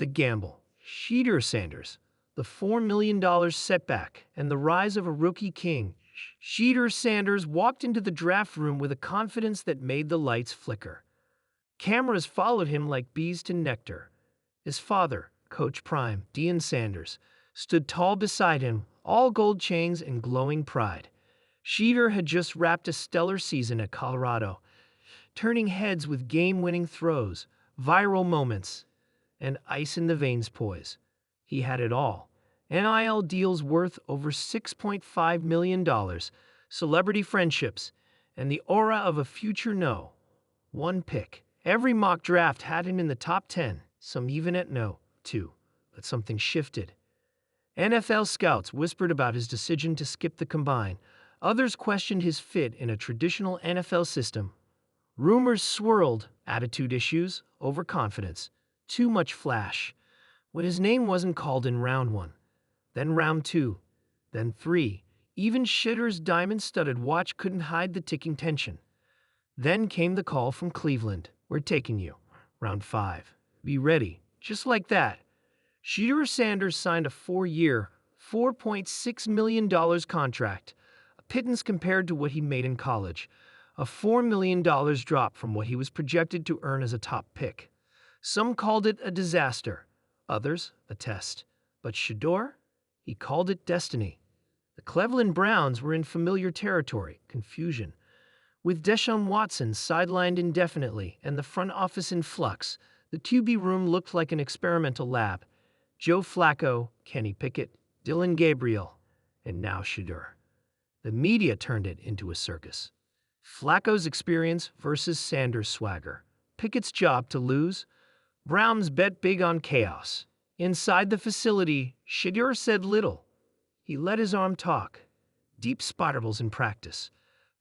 The gamble. Shedeur Sanders. The $4 million setback and the rise of a rookie king. Shedeur Sanders walked into the draft room with a confidence that made the lights flicker. Cameras followed him like bees to nectar. His father, Coach Prime, Deion Sanders, stood tall beside him, all gold chains and glowing pride. Shedeur had just wrapped a stellar season at Colorado, turning heads with game-winning throws, viral moments, and ice-in-the-veins poise. He had it all. NIL deals worth over $6.5 million, celebrity friendships, and the aura of a future no. One pick. Every mock draft had him in the top 10, some even at no. 2. But something shifted. NFL scouts whispered about his decision to skip the combine. Others questioned his fit in a traditional NFL system. Rumors swirled, attitude issues, overconfidence, too much flash. When his name wasn't called in round 1, then round 2, then 3, even Shedeur's diamond-studded watch couldn't hide the ticking tension. Then came the call from Cleveland. We're taking you. Round 5. Be ready. Just like that. Shedeur Sanders signed a 4-year, $4.6 million contract, a pittance compared to what he made in college, a $4 million drop from what he was projected to earn as a top pick. Some called it a disaster, others a test. But Shedeur? He called it destiny. The Cleveland Browns were in familiar territory, confusion. With Deshaun Watson sidelined indefinitely and the front office in flux, the QB room looked like an experimental lab. Joe Flacco, Kenny Pickett, Dillon Gabriel, and now Shedeur. The media turned it into a circus. Flacco's experience versus Sanders' swagger. Pickett's job to lose. Browns bet big on chaos. Inside the facility, Shedeur said little. He let his arm talk. Deep spirables in practice.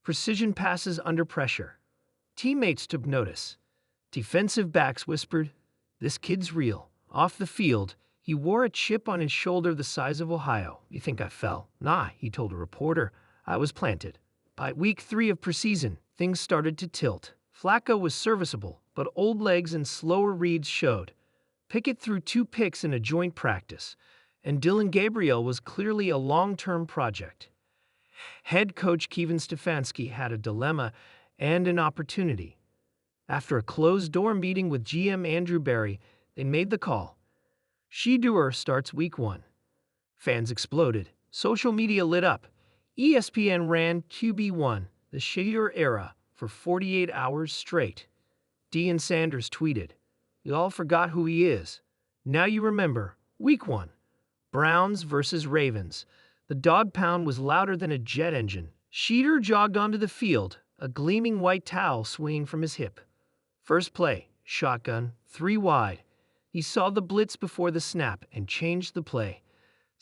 Precision passes under pressure. Teammates took notice. Defensive backs whispered, "This kid's real." Off the field, he wore a chip on his shoulder the size of Ohio. "You think I fell?" "Nah," he told a reporter. "I was planted." By week 3 of preseason, things started to tilt. Flacco was serviceable, but old legs and slower reads showed. Pickett threw 2 picks in a joint practice, and Dillon Gabriel was clearly a long-term project. Head coach Kevin Stefanski had a dilemma and an opportunity. After a closed-door meeting with GM Andrew Berry, they made the call. Shedeur starts week 1. Fans exploded. Social media lit up. ESPN ran QB1, the Shedeur era, for 48 hours straight. Deion Sanders tweeted, "You all forgot who he is. Now you remember. Week 1. Browns versus Ravens. The dog pound was louder than a jet engine. Shedeur jogged onto the field, a gleaming white towel swinging from his hip. First play, shotgun, 3 wide. He saw the blitz before the snap and changed the play.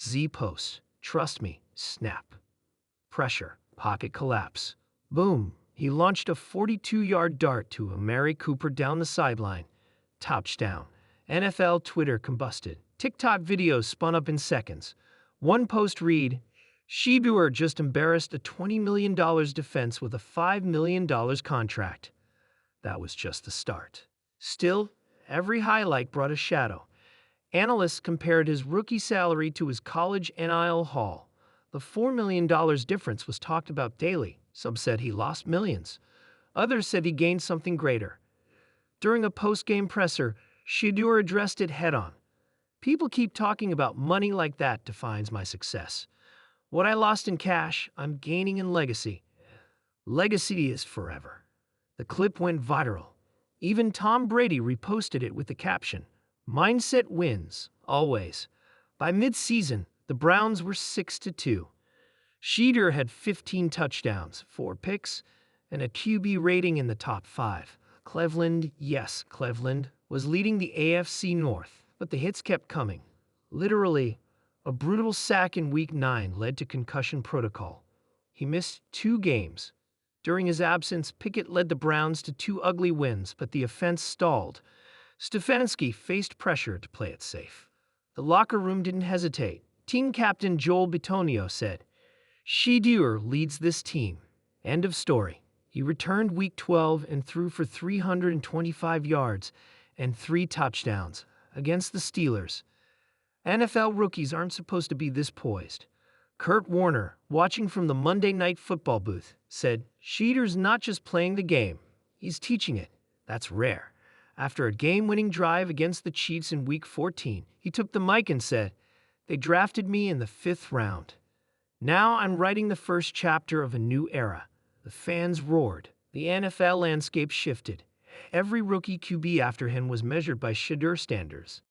Z-post, trust me, snap. Pressure, pocket collapse. Boom, he launched a 42-yard dart to Amari Cooper down the sideline. Touchdown. NFL Twitter combusted. TikTok videos spun up in seconds. One post read, "Shedeur just embarrassed a $20 million defense with a $5 million contract." That was just the start. Still, every highlight brought a shadow. Analysts compared his rookie salary to his college NIL haul. The $4 million difference was talked about daily. Some said he lost millions. Others said he gained something greater. During a post-game presser, Shedeur addressed it head-on. "People keep talking about money like that defines my success. What I lost in cash, I'm gaining in legacy. Legacy is forever." The clip went viral. Even Tom Brady reposted it with the caption, "Mindset wins, always." By mid-season, the Browns were 6-2. Shedeur had 15 touchdowns, 4 picks, and a QB rating in the top 5. Cleveland, yes, Cleveland, was leading the AFC North, but the hits kept coming. Literally, a brutal sack in Week 9 led to concussion protocol. He missed 2 games. During his absence, Pickett led the Browns to 2 ugly wins, but the offense stalled. Stefanski faced pressure to play it safe. The locker room didn't hesitate. Team captain Joel Bitonio said, "Shedeur leads this team." End of story. He returned Week 12 and threw for 325 yards and 3 touchdowns, against the Steelers. NFL rookies aren't supposed to be this poised. Kurt Warner, watching from the Monday Night Football booth, said, "Shedeur's not just playing the game, he's teaching it. That's rare." After a game-winning drive against the Chiefs in Week 14, he took the mic and said, "They drafted me in the 5th round. Now I'm writing the first chapter of a new era." The fans roared. The NFL landscape shifted. Every rookie QB after him was measured by Shedeur standards.